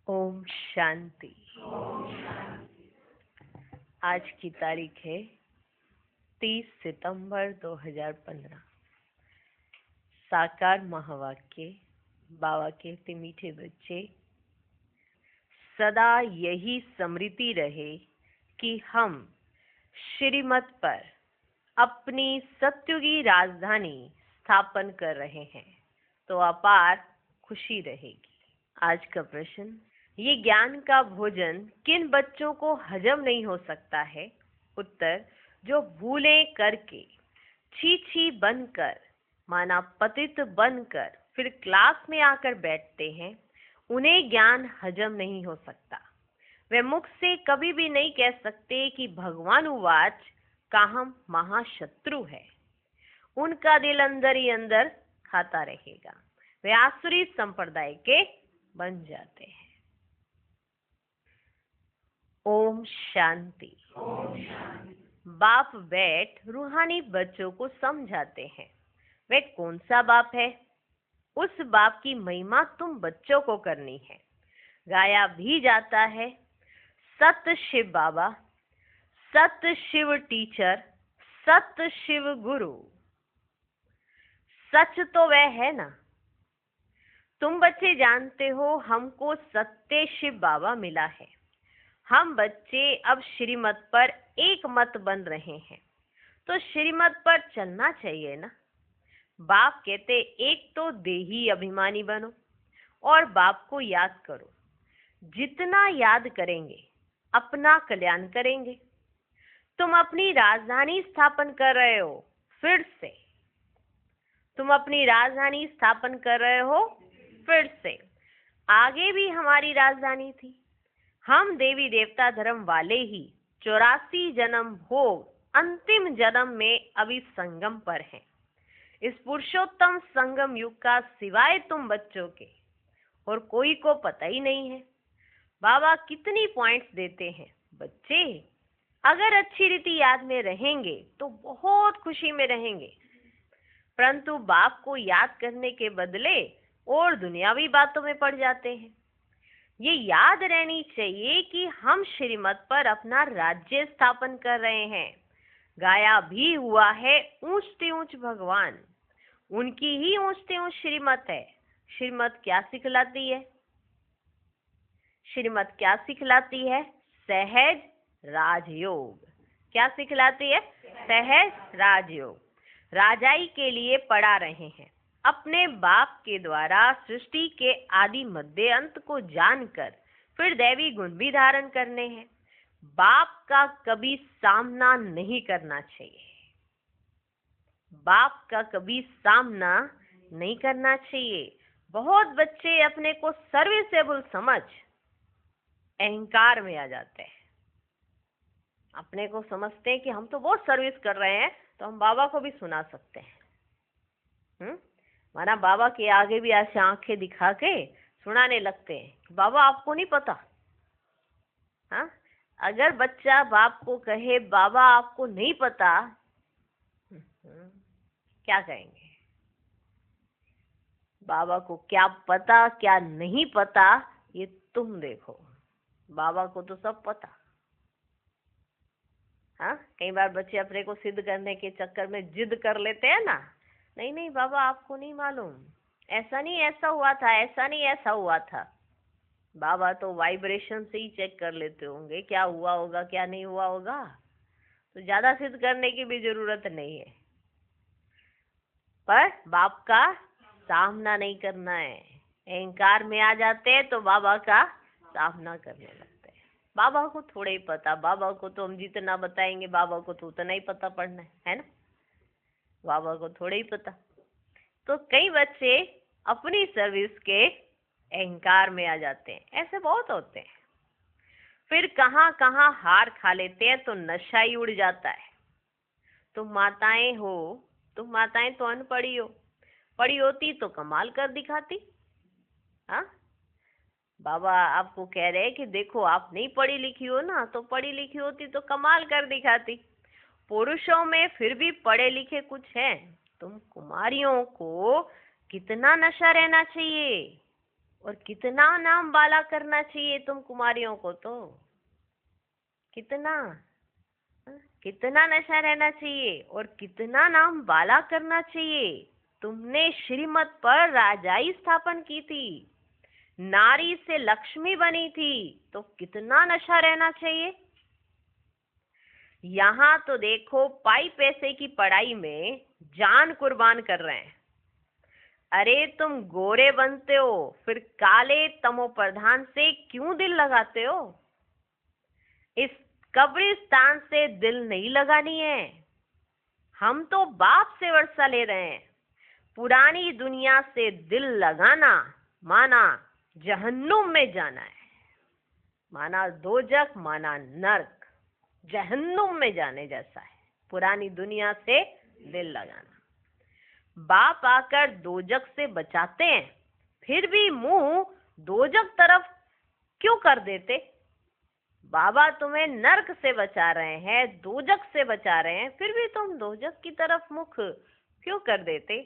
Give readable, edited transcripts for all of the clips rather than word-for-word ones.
ओम शांति। आज की तारीख है 30 सितंबर 2015। साकार महावाक्य। बाबा कहते मीठे बच्चे, सदा यही स्मृति रहे कि हम श्रीमत पर अपनी सत्युगी राजधानी स्थापन कर रहे हैं तो अपार खुशी रहेगी। आज का प्रश्न, ये ज्ञान का भोजन किन बच्चों को हजम नहीं हो सकता है? उत्तर, जो भूलें करके छी छी बनकर माना पतित बनकर फिर क्लास में आकर बैठते हैं, उन्हें ज्ञान हजम नहीं हो सकता। वे मुख से कभी भी नहीं कह सकते कि भगवान उवाच का हम महाशत्रु है। उनका दिल अंदर ही अंदर खाता रहेगा। वे आसुरी संप्रदाय के बन जाते हैं। ओम शांति। बाप बैठ रूहानी बच्चों को समझाते हैं। वे कौन सा बाप है? उस बाप की महिमा तुम बच्चों को करनी है। गाया भी जाता है, सत्य शिव बाबा, सत्य शिव टीचर, सत्य शिव गुरु। सच तो वह है ना। तुम बच्चे जानते हो हमको सत्य शिव बाबा मिला है। हम बच्चे अब श्रीमत पर एक मत बन रहे हैं तो श्रीमत पर चलना चाहिए ना। बाप कहते एक तो देही अभिमानी बनो और बाप को याद करो। जितना याद करेंगे अपना कल्याण करेंगे। तुम अपनी राजधानी स्थापन कर रहे हो। फिर से तुम अपनी राजधानी स्थापन कर रहे हो। फिर से आगे भी हमारी राजधानी थी। हम देवी देवता धर्म वाले ही 84 जन्म भोग अंतिम जन्म में अभी संगम पर हैं। इस पुरुषोत्तम संगम युग का सिवाय तुम बच्चों के और कोई को पता ही नहीं है। बाबा कितनी पॉइंट्स देते हैं, बच्चे अगर अच्छी रीति याद में रहेंगे तो बहुत खुशी में रहेंगे, परंतु बाप को याद करने के बदले और दुनियावी बातों में पड़ जाते हैं। ये याद रहनी चाहिए कि हम श्रीमत पर अपना राज्य स्थापन कर रहे हैं। गाया भी हुआ है, ऊंचते ऊंच भगवान, उनकी ही ऊंचते ऊंच श्रीमत है। श्रीमत क्या सिखलाती है? श्रीमत क्या सिखलाती है? सहज राजयोग। क्या सिखलाती है? सहज राजयोग। राजाई के लिए पढ़ा रहे हैं। अपने बाप के द्वारा सृष्टि के आदि मध्य अंत को जानकर फिर दैवी गुण भी धारण करने हैं। बाप का कभी सामना नहीं करना चाहिए। बाप का कभी सामना नहीं करना चाहिए। बहुत बच्चे अपने को सर्विसेबल समझ अहंकार में आ जाते हैं। अपने को समझते हैं कि हम तो बहुत सर्विस कर रहे हैं तो हम बाबा को भी सुना सकते हैं। माना बाबा के आगे भी ऐसे आंखें दिखा के सुनाने लगते हैं। बाबा आपको नहीं पता। हाँ, अगर बच्चा बाप को कहे बाबा आपको नहीं पता, क्या कहेंगे? बाबा को क्या पता क्या नहीं पता ये तुम देखो। बाबा को तो सब पता। हाँ, कई बार बच्चे अपने को सिद्ध करने के चक्कर में जिद कर लेते हैं ना। नहीं नहीं बाबा आपको नहीं मालूम, ऐसा नहीं ऐसा हुआ था, ऐसा नहीं ऐसा हुआ था। बाबा तो वाइब्रेशन से ही चेक कर लेते होंगे क्या हुआ होगा क्या नहीं हुआ होगा। तो ज्यादा सिद्ध करने की भी जरूरत नहीं है। पर बाप का सामना नहीं करना है। अहंकार में आ जाते हैं तो बाबा का सामना करने लगते हैं। बाबा को थोड़ा ही पता। बाबा को तो हम जितना बताएंगे बाबा को तो उतना ही पता पड़ना है ना। बाबा को थोड़ा ही पता। तो कई बच्चे अपनी सर्विस के अहंकार में आ जाते हैं। ऐसे बहुत होते हैं। फिर कहाँ कहाँ हार खा लेते हैं तो नशा ही उड़ जाता है। तुम माताएं हो, तुम माताएं तो अनपढ़ी हो, पढ़ी होती तो कमाल कर दिखाती। हाँ, बाबा आपको कह रहे हैं कि देखो आप नहीं पढ़ी लिखी हो ना, तो पढ़ी लिखी होती तो कमाल कर दिखाती। पुरुषों में फिर भी पढ़े लिखे कुछ हैं। तुम कुमारियों को कितना नशा रहना चाहिए। और कितना नाम बाला करना चाहिए तुम कुमारियों को, तो कितना, कितना नशा रहना चाहिए और कितना नाम बाला करना चाहिए। तुमने श्रीमत पर राजाई स्थापन की थी, नारी से लक्ष्मी बनी थी, तो कितना नशा रहना चाहिए। यहाँ तो देखो पाई पैसे की पढ़ाई में जान कुर्बान कर रहे हैं। अरे तुम गोरे बनते हो, फिर काले तमो प्रधान से क्यों दिल लगाते हो। इस कब्रिस्तान से दिल नहीं लगानी है। हम तो बाप से वर्षा ले रहे हैं। पुरानी दुनिया से दिल लगाना माना जहन्नुम में जाना है, माना दोजख, माना नर्क, जहन्नुम में जाने जैसा है पुरानी दुनिया से दिल लगाना। बाप आकर दोजख से बचाते हैं, फिर भी मुंह दोजख तरफ क्यों कर देते। बाबा तुम्हें नर्क से बचा रहे हैं, दोजख से बचा रहे हैं, फिर भी तुम दोजख की तरफ मुख क्यों कर देते।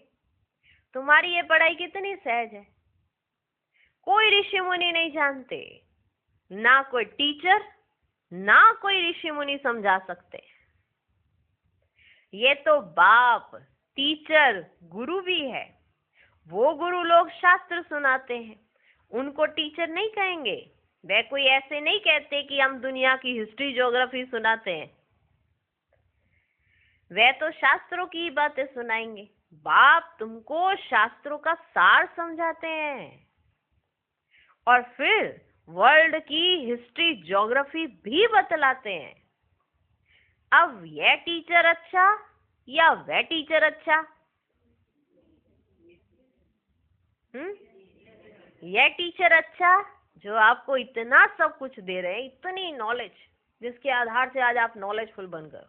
तुम्हारी ये पढ़ाई कितनी सहज है, कोई ऋषि मुनि नहीं जानते, ना कोई टीचर ना कोई ऋषि मुनि समझा सकते। ये तो बाप टीचर गुरु भी है। वो गुरु लोग शास्त्र सुनाते हैं, उनको टीचर नहीं कहेंगे। वे कोई ऐसे नहीं कहते कि हम दुनिया की हिस्ट्री ज्योग्राफी सुनाते हैं। वे तो शास्त्रों की बातें सुनाएंगे। बाप तुमको शास्त्रों का सार समझाते हैं और फिर वर्ल्ड की हिस्ट्री ज्योग्राफी भी बतलाते हैं। अब यह टीचर अच्छा या वह टीचर अच्छा। यह टीचर अच्छा जो आपको इतना सब कुछ दे रहे हैं, इतनी नॉलेज, जिसके आधार से आज आप नॉलेजफुल बनकर,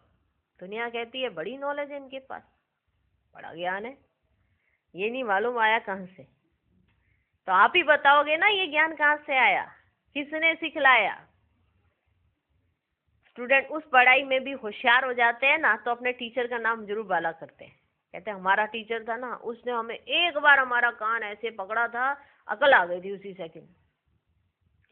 दुनिया कहती है बड़ी नॉलेज है इनके पास, बड़ा ज्ञान है, ये नहीं मालूम आया कहां से। तो आप ही बताओगे ना ये ज्ञान कहां से आया, किसने सिखलाया। स्टूडेंट उस पढ़ाई में भी होशियार हो जाते हैं ना, तो अपने टीचर का नाम जरूर बाला करते हैं। कहते हैं हमारा टीचर था ना, उसने हमें एक बार हमारा कान ऐसे पकड़ा था, अकल आ गई थी उसी सेकंड।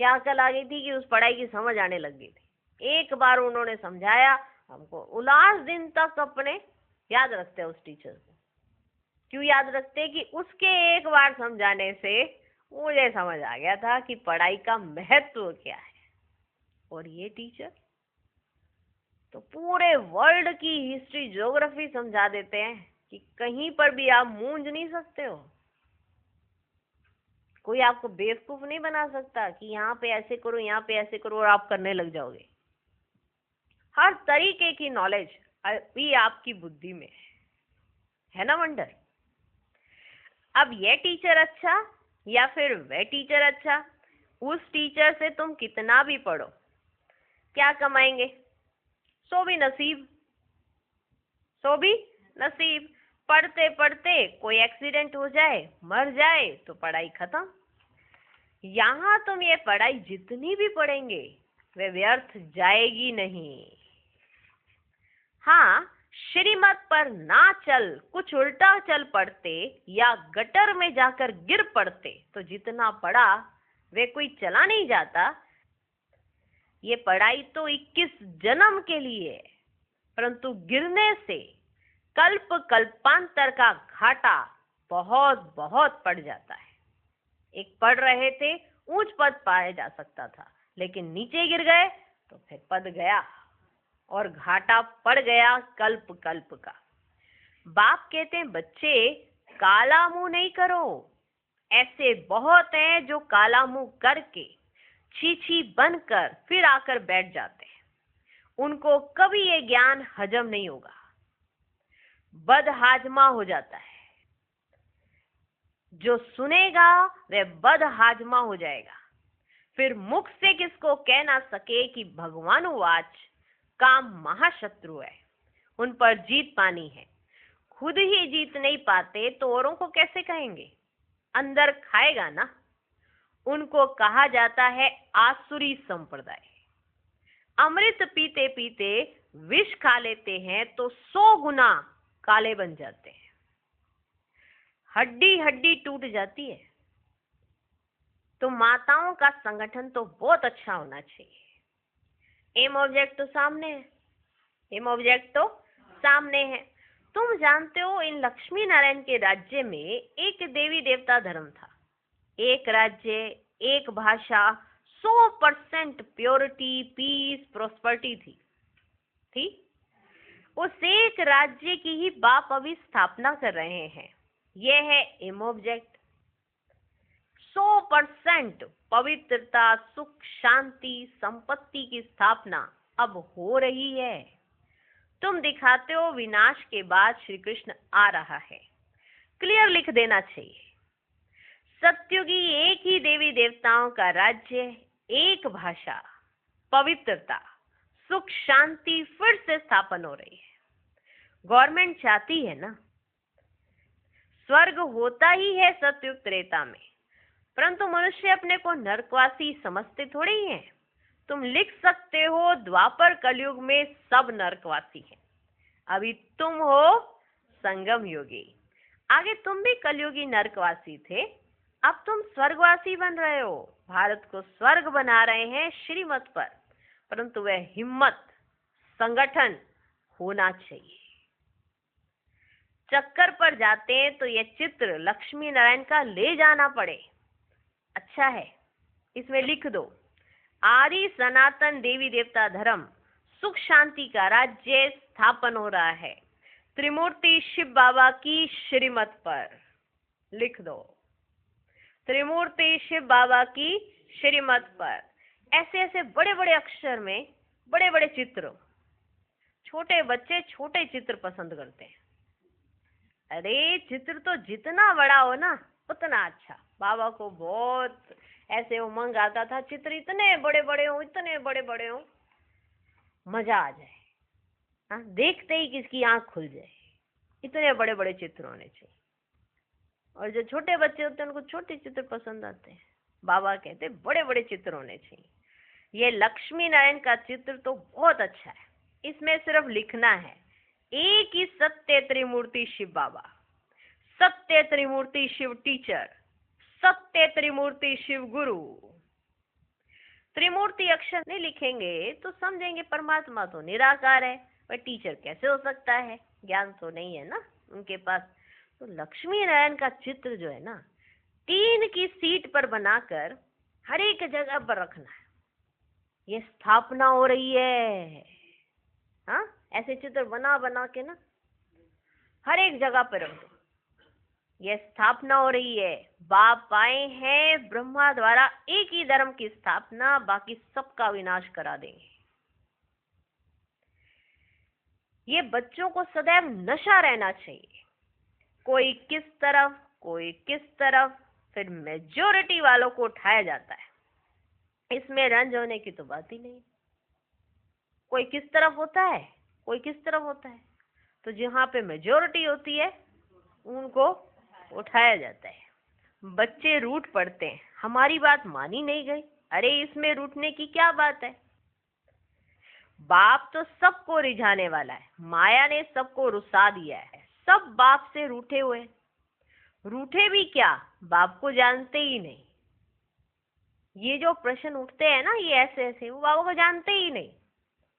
क्या अकल आ गई थी कि उस पढ़ाई की समझ आने लग गई थी। एक बार उन्होंने समझाया हमको, उलास दिन तक अपने याद रखते हैं उस टीचर को। क्यों याद रखते हैं कि उसके एक बार समझाने से मुझे समझ आ गया था कि पढ़ाई का महत्व क्या है। और ये टीचर तो पूरे वर्ल्ड की हिस्ट्री ज्योग्राफी समझा देते हैं कि कहीं पर भी आप मूंझ नहीं सकते हो। कोई आपको बेवकूफ नहीं बना सकता कि यहाँ पे ऐसे करो, यहाँ पे ऐसे करो और आप करने लग जाओगे। हर तरीके की नॉलेज अभी आपकी बुद्धि में है ना वंडर। अब यह टीचर अच्छा या फिर वह टीचर अच्छा, उस टीचर से तुम कितना भी पढ़ो क्या कमाएंगे, सो भी नसीब, सो भी नसीब। पढ़ते पढ़ते कोई एक्सीडेंट हो जाए, मर जाए, तो पढ़ाई खत्म। यहाँ तुम ये पढ़ाई जितनी भी पढ़ेंगे वे व्यर्थ जाएगी नहीं। हाँ, श्रीमत पर ना चल कुछ उल्टा चल पड़ते या गटर में जाकर गिर पड़ते तो जितना पढ़ा वे कोई चला नहीं जाता। ये पढ़ाई तो 21 जन्म के लिए है, परंतु गिरने से कल्प कल्पांतर का घाटा बहुत बहुत पड़ जाता है। एक पढ़ रहे थे, ऊंच पद पाया जा सकता था, लेकिन नीचे गिर गए तो फिर पद गया और घाटा पड़ गया कल्प कल्प का। बाप कहते हैं बच्चे काला मुंह नहीं करो। ऐसे बहुत हैं जो काला मुंह करके छी बनकर फिर आकर बैठ जाते हैं। उनको कभी ये ज्ञान हजम नहीं होगा, बदहाजमा हो जाता है। जो सुनेगा वह बदहाजमा हो जाएगा। फिर मुख से किसको कह ना सके कि भगवानुवाच काम महाशत्रु है, उन पर जीत पानी है। खुद ही जीत नहीं पाते तो औरों को कैसे कहेंगे। अंदर खाएगा ना। उनको कहा जाता है आसुरी संप्रदाय। अमृत पीते पीते विष खा लेते हैं तो 100 गुना काले बन जाते हैं। हड्डी हड्डी टूट जाती है, तो माताओं का संगठन तो बहुत अच्छा होना चाहिए। एम ऑब्जेक्ट तो सामने है, एम ऑब्जेक्ट तो सामने है। तुम जानते हो इन लक्ष्मी नारायण के राज्य में एक देवी देवता धर्म था, एक राज्य, एक भाषा, 100% प्योरिटी, पीस, प्रोस्पर्टी थी। उस एक राज्य की ही बाप अभी स्थापना कर रहे हैं। यह है एम ऑब्जेक्ट। 100% पवित्रता, सुख, शांति, संपत्ति की स्थापना अब हो रही है। तुम दिखाते हो विनाश के बाद श्री कृष्ण आ रहा है। क्लियर लिख देना चाहिए। सत्युगी एक ही देवी देवताओं का राज्य, एक भाषा, पवित्रता, सुख, शांति फिर से स्थापन हो रही है। गवर्नमेंट चाहती है ना, स्वर्ग होता ही है सतयुग त्रेता में, परंतु मनुष्य अपने को नरकवासी समझते थोड़े ही हैं। तुम लिख सकते हो द्वापर कलयुग में सब नरकवासी हैं। अभी तुम हो संगम योगी, आगे तुम भी कलयुगी नरकवासी थे, अब तुम स्वर्गवासी बन रहे हो। भारत को स्वर्ग बना रहे हैं श्रीमत पर, परंतु वह हिम्मत, संगठन होना चाहिए। चक्कर पर जाते हैं तो यह चित्र लक्ष्मी नारायण का ले जाना पड़े, अच्छा है। इसमें लिख दो, आदि सनातन देवी देवता धर्म, सुख शांति का राज्य स्थापन हो रहा है त्रिमूर्ति शिव बाबा की श्रीमत पर। लिख दो, त्रिमूर्ति शिव बाबा की श्रीमत पर। ऐसे ऐसे बड़े बड़े अक्षर में बड़े बड़े चित्र। छोटे बच्चे छोटे चित्र पसंद करते हैं। अरे चित्र तो जितना बड़ा हो ना उतना अच्छा। बाबा को बहुत ऐसे उमंग आता था, चित्र इतने बड़े बड़े हो, इतने बड़े बड़े हो, मजा आ जाए। हाँ, देखते ही किसकी आंख खुल जाए। इतने बड़े बड़े चित्र होने चाहिए। और जो छोटे बच्चे होते हैं उनको छोटे चित्र पसंद आते हैं। बाबा कहते बड़े बड़े चित्र होने चाहिए। ये लक्ष्मी नारायण का चित्र तो बहुत अच्छा है। इसमें सिर्फ लिखना है, एक ही सत्य त्रिमूर्ति शिव बाबा, सत्य त्रिमूर्ति शिव टीचर, सत्य त्रिमूर्ति शिव गुरु। त्रिमूर्ति अक्षर नहीं लिखेंगे तो समझेंगे परमात्मा तो निराकार है, पर टीचर कैसे हो सकता है, ज्ञान तो नहीं है ना उनके पास। तो लक्ष्मी नारायण का चित्र जो है ना, 3 की सीट पर बनाकर हर एक जगह पर रखना है। ये स्थापना हो रही है। हाँ, ऐसे चित्र बना बना के ना हर एक जगह पर रख दो। यह स्थापना हो रही है। बाप आए हैं ब्रह्मा द्वारा एक ही धर्म की स्थापना, बाकी सबका विनाश करा देंगे। ये बच्चों को सदैव नशा रहना चाहिए, कोई किस तरफ कोई किस तरफ, फिर मेजॉरिटी वालों को उठाया जाता है। इसमें रंज होने की तो बात ही नहीं। कोई किस तरफ होता है, कोई किस तरफ होता है, तो जहाँ पे मेजॉरिटी होती है उनको उठाया जाता है। बच्चे रूठ पड़ते हैं, हमारी बात मानी नहीं गई। अरे इसमें रूठने की क्या बात है। बाप तो सबको रिझाने वाला है, माया ने सबको रुसा दिया है। सब बाप से रूठे हुए, रूठे भी क्या, बाप को जानते ही नहीं। ये जो प्रश्न उठते हैं ना, ये ऐसे ऐसे, वो बाबा को जानते ही नहीं।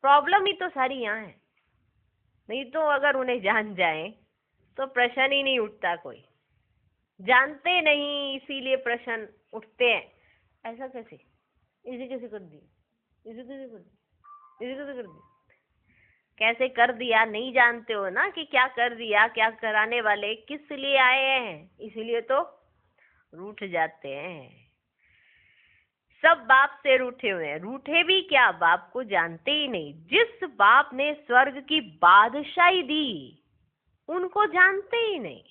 प्रॉब्लम ही तो सारी यहाँ है। नहीं तो अगर उन्हें जान जाए तो प्रश्न ही नहीं उठता। कोई जानते नहीं इसीलिए प्रश्न उठते हैं। ऐसा कैसे, इसे कैसे कर दिया, इसे कैसे कर दिया, इसे कैसे कर दिया, कैसे कर दिया नहीं जानते हो ना कि क्या कर दिया, क्या कराने वाले किस लिए आए हैं, इसीलिए तो रूठ जाते हैं। सब बाप से रूठे हुए हैं। रूठे भी क्या, बाप को जानते ही नहीं। जिस बाप ने स्वर्ग की बादशाही दी उनको जानते ही नहीं।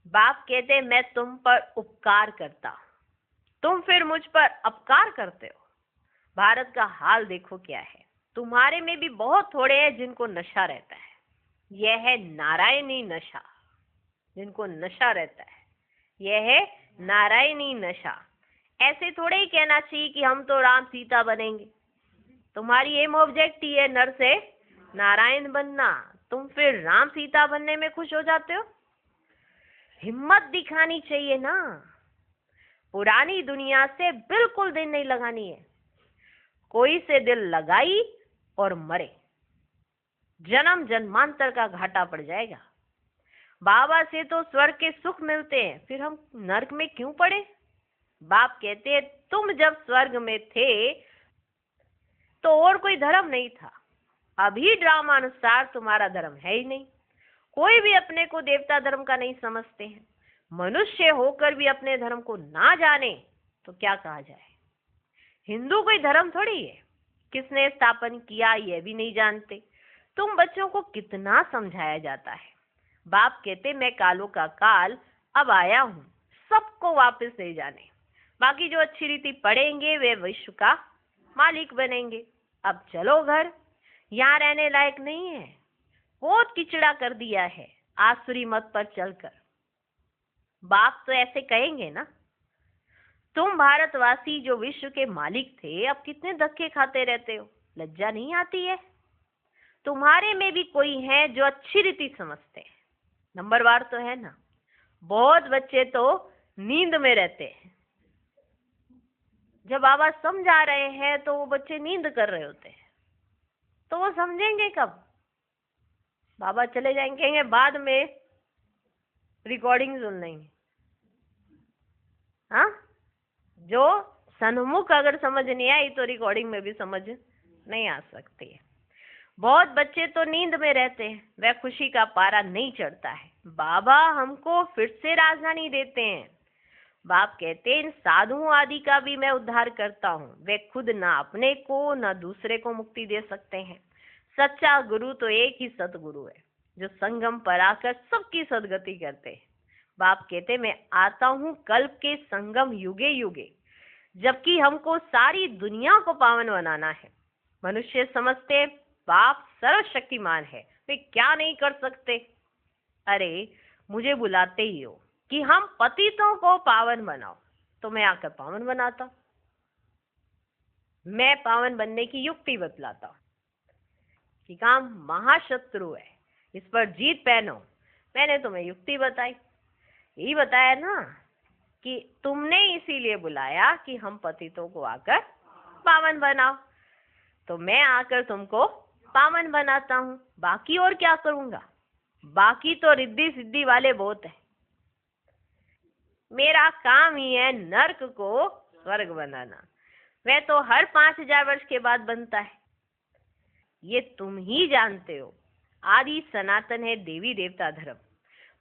बाप कहते मैं तुम पर उपकार करता, तुम फिर मुझ पर अपकार करते हो। भारत का हाल देखो क्या है। तुम्हारे में भी बहुत थोड़े हैं जिनको नशा रहता है। यह है नारायणी नशा, जिनको नशा रहता है, यह है नारायणी नशा। ऐसे थोड़े ही कहना चाहिए कि हम तो राम सीता बनेंगे। तुम्हारी एम ऑब्जेक्ट ही है नर से नारायण बनना, तुम फिर राम सीता बनने में खुश हो जाते हो। हिम्मत दिखानी चाहिए ना। पुरानी दुनिया से बिल्कुल दिल नहीं लगानी है। कोई से दिल लगाई और मरे, जन्म जन्मांतर का घाटा पड़ जाएगा। बाबा से तो स्वर्ग के सुख मिलते हैं, फिर हम नरक में क्यों पड़े? बाप कहते हैं तुम जब स्वर्ग में थे तो और कोई धर्म नहीं था, अभी ड्रामा अनुसार तुम्हारा धर्म है ही नहीं। कोई भी अपने को देवता धर्म का नहीं समझते हैं। मनुष्य होकर भी अपने धर्म को ना जाने तो क्या कहा जाए। हिंदू कोई धर्म थोड़ी है, किसने स्थापन किया यह भी नहीं जानते। तुम बच्चों को कितना समझाया जाता है। बाप कहते मैं कालों का काल अब आया हूँ सबको वापस ले जाने। बाकी जो अच्छी रीति पढ़ेंगे वे विश्व का मालिक बनेंगे। अब चलो घर, यहाँ रहने लायक नहीं है, बहुत किचड़ा कर दिया है आसुरी मत पर चलकर। बाप तो ऐसे कहेंगे ना, तुम भारतवासी जो विश्व के मालिक थे अब कितने धक्के खाते रहते हो, लज्जा नहीं आती है? तुम्हारे में भी कोई है जो अच्छी रीति समझते हैं, नंबरवार तो है ना। बहुत बच्चे तो नींद में रहते हैं, जब बाबा समझा रहे हैं तो वो बच्चे नींद कर रहे होते हैं, तो वो समझेंगे कब? बाबा चले जाएंगे, बाद में रिकॉर्डिंग सुन लेंगे। हाँ, जो सन्मुख अगर समझ नहीं आई तो रिकॉर्डिंग में भी समझ नहीं आ सकती है। बहुत बच्चे तो नींद में रहते हैं, वह खुशी का पारा नहीं चढ़ता है। बाबा हमको फिर से राजधानी देते हैं। बाप कहते हैं इन साधुओं आदि का भी मैं उद्धार करता हूँ, वे खुद ना अपने को ना दूसरे को मुक्ति दे सकते हैं। सच्चा गुरु तो एक ही सतगुरु है जो संगम पर आकर सबकी सदगति करते हैं। बाप कहते मैं आता हूँ कल्प के संगम युगे युगे, जबकि हमको सारी दुनिया को पावन बनाना है। मनुष्य समझते बाप सर्वशक्तिमान है, वे क्या नहीं कर सकते। अरे मुझे बुलाते ही हो कि हम पतितों को पावन बनाओ, तो मैं आकर पावन बनाता हूं। मैं पावन बनने की युक्ति बतलाता हूं कि काम महाशत्रु है, इस पर जीत पहनो। मैंने तुम्हें युक्ति बताई, यही बताया ना कि तुमने इसीलिए बुलाया कि हम पतितों को आकर पावन बनाओ, तो मैं आकर तुमको पावन बनाता हूँ। बाकी और क्या करूंगा? बाकी तो रिद्धि सिद्धि वाले बहुत है। मेरा काम ही है नरक को स्वर्ग बनाना, वह तो हर 5000 वर्ष के बाद बनता है। ये तुम ही जानते हो, आदि सनातन है देवी देवता धर्म।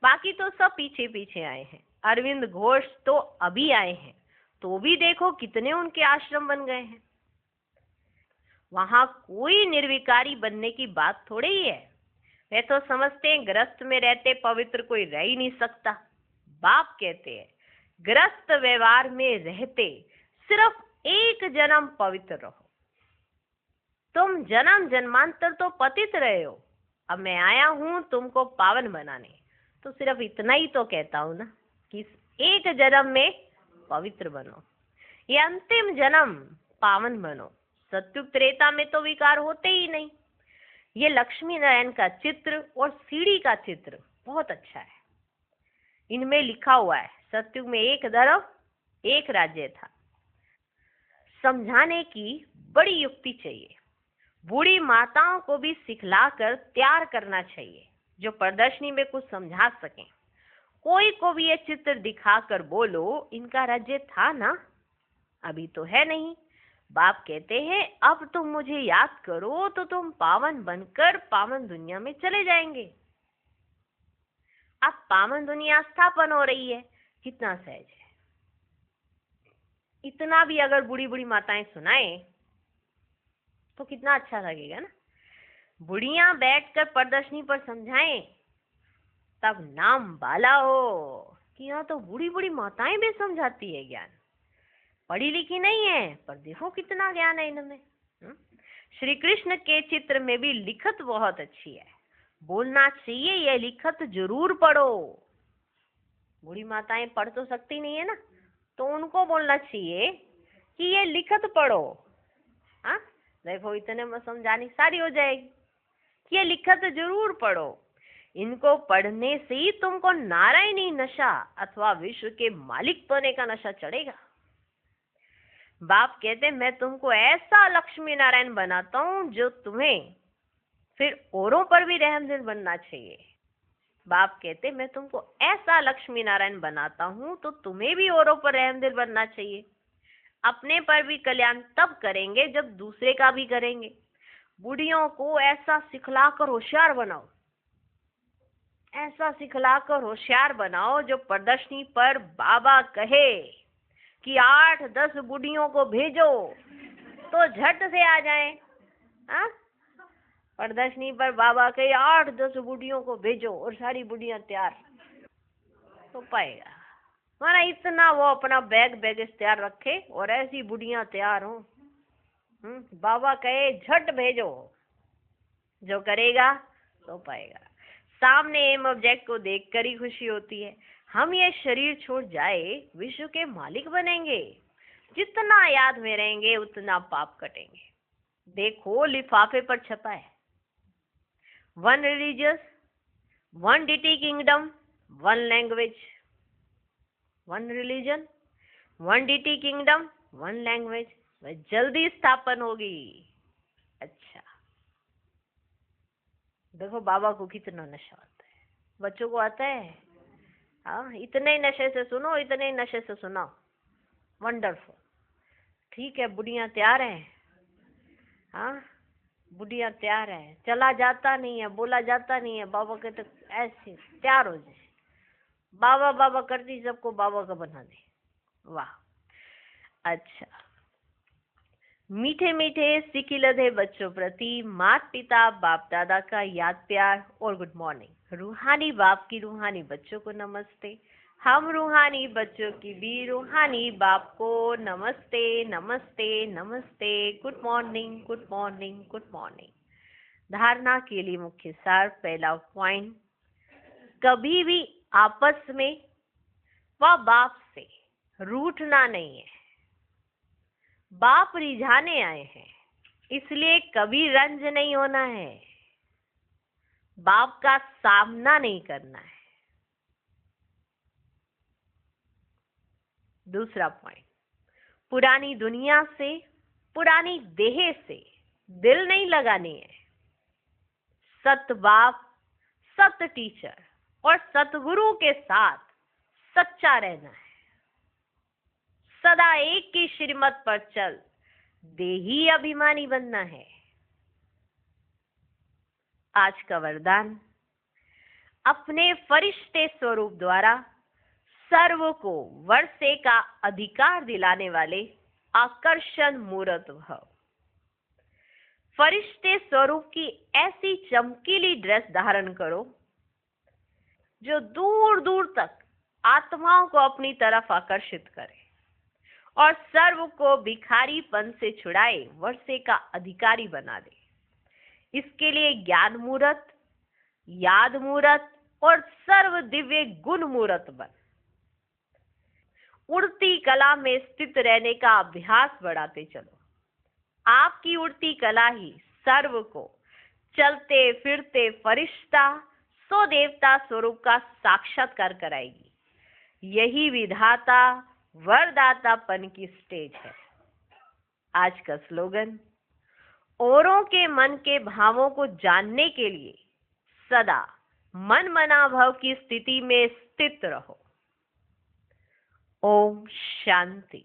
बाकी तो सब पीछे पीछे आए हैं। अरविंद घोष तो अभी आए हैं, तो भी देखो कितने उनके आश्रम बन गए हैं। वहां कोई निर्विकारी बनने की बात थोड़ी ही है। वे तो समझते हैं गृहस्थ में रहते पवित्र कोई रह ही नहीं सकता। बाप कहते हैं गृहस्थ व्यवहार में रहते सिर्फ एक जन्म पवित्र रहो। तुम जन्म जन्मांतर तो पतित रहे हो, अब मैं आया हूं तुमको पावन बनाने। तो सिर्फ इतना ही तो कहता हूं ना कि एक जन्म में पवित्र बनो, ये अंतिम जन्म पावन बनो। सत्युग त्रेता में तो विकार होते ही नहीं। ये लक्ष्मी नारायण का चित्र और सीढ़ी का चित्र बहुत अच्छा है। इनमें लिखा हुआ है सत्युग में एक धर्म एक राज्य था। समझाने की बड़ी युक्ति चाहिए। बूढ़ी माताओं को भी सिखलाकर तैयार करना चाहिए जो प्रदर्शनी में कुछ समझा सकें। कोई को भी ये चित्र दिखाकर बोलो इनका राज्य था ना, अभी तो है नहीं। बाप कहते हैं अब तुम मुझे याद करो तो तुम पावन बनकर पावन दुनिया में चले जाएंगे। अब पावन दुनिया स्थापन हो रही है, कितना सहज है। इतना भी अगर बूढ़ी बूढ़ी माताएं सुनाएं तो कितना अच्छा लगेगा ना। बुढ़ियां बैठकर प्रदर्शनी पर समझाएं तब नाम बाला हो कि यहाँ तो बूढ़ी बूढ़ी माताएं भी समझाती है ज्ञान। पढ़ी लिखी नहीं है पर देखो कितना ज्ञान है इनमें। श्री कृष्ण के चित्र में भी लिखत बहुत अच्छी है, बोलना चाहिए ये लिखत जरूर पढ़ो। बूढ़ी माताएं पढ़ तो सकती नहीं है ना, तो उनको बोलना चाहिए कि ये लिखत पढ़ो। हाँ देखो इतने में समझानी सारी हो जाएगी कि ये लिखत जरूर पढ़ो। इनको पढ़ने से ही तुमको नारायणी नशा अथवा विश्व के मालिक होने का नशा चढ़ेगा। बाप कहते मैं तुमको ऐसा लक्ष्मी नारायण बनाता हूं जो तुम्हें फिर औरों पर भी रहमदिल बनना चाहिए। बाप कहते मैं तुमको ऐसा लक्ष्मी नारायण बनाता हूं तो तुम्हें भी औरों पर रहमदिल बनना चाहिए। अपने पर भी कल्याण तब करेंगे जब दूसरे का भी करेंगे। बुढ़ियों को ऐसा सिखलाकर होशियार बनाओ, ऐसा सिखलाकर होशियार बनाओ जो प्रदर्शनी पर बाबा कहे कि 8-10 बुढ़ियों को भेजो तो झट से आ जाए। हाँ, प्रदर्शनी पर बाबा कहे 8-10 बुढ़ियों को भेजो और सारी बुढ़ियां तैयार तो पाएगा। माना इतना वो अपना बैग तैयार रखे और ऐसी बुढ़ियां तैयार हो। बाबा कहे झट भेजो, जो करेगा तो पाएगा। सामने एम ऑब्जेक्ट को देखकर ही खुशी होती है। हम ये शरीर छोड़ जाए विश्व के मालिक बनेंगे। जितना याद में रहेंगे उतना पाप कटेंगे। देखो लिफाफे पर छपा है, 1 religious, 1 deity kingdom, 1 language. 1 religion, 1 deity kingdom, 1 language. वह जल्दी स्थापन होगी। अच्छा, देखो बाबा को कितना नशा आता है, बच्चों को आता है। हाँ, इतने ही नशे से सुनो, इतने ही नशे से सुनाओ। वंडरफुल। ठीक है, बुढ़ियां तैयार हैं। हाँ, बुढ़ियां तैयार है। चला जाता नहीं है, बोला जाता नहीं है। बाबा कहते ऐसे तैयार हो जाए। बाबा बाबा करती सबको बाबा का बना दे। वाह। अच्छा, मीठे मीठे सिकिलधे बच्चों प्रति माता पिता बाप दादा का याद प्यार और गुड मॉर्निंग। रूहानी बाप की रूहानी बच्चों को नमस्ते। हम रूहानी बच्चों की भी रूहानी बाप को नमस्ते नमस्ते नमस्ते। Good morning good morning good morning. धारणा के लिए मुख्य सार। पहला पॉइंट, कभी भी आपस में व बाप से रूठना नहीं है। बाप रिझाने आए हैं, इसलिए कभी रंज नहीं होना है। बाप का सामना नहीं करना है। दूसरा पॉइंट, पुरानी दुनिया से, पुरानी देह से दिल नहीं लगानी है। सत बाप, सत टीचर और सतगुरु के साथ सच्चा रहना है। सदा एक की श्रीमत पर चल, देही अभिमानी बनना है। आज का वरदान, अपने फरिश्ते स्वरूप द्वारा सर्व को वर्षे का अधिकार दिलाने वाले आकर्षण मूर्त भव। फरिश्ते स्वरूप की ऐसी चमकीली ड्रेस धारण करो जो दूर दूर तक आत्माओं को अपनी तरफ आकर्षित करे और सर्व को भिखारीपन से छुड़ाए वर्षे का अधिकारी बना दे। इसके लिए ज्ञान मूर्त, याद मूर्त और सर्व दिव्य गुण मूर्त बन। उड़ती कला में स्थित रहने का अभ्यास बढ़ाते चलो। आपकी उड़ती कला ही सर्व को चलते फिरते फरिश्ता सो देवता स्वरूप का साक्षात्कार कराएगी। यही विधाता वरदातापन की स्टेज है। आज का स्लोगन, औरों के मन के भावों को जानने के लिए सदा मन मनाभाव की स्थिति में स्थित रहो। ओम शांति।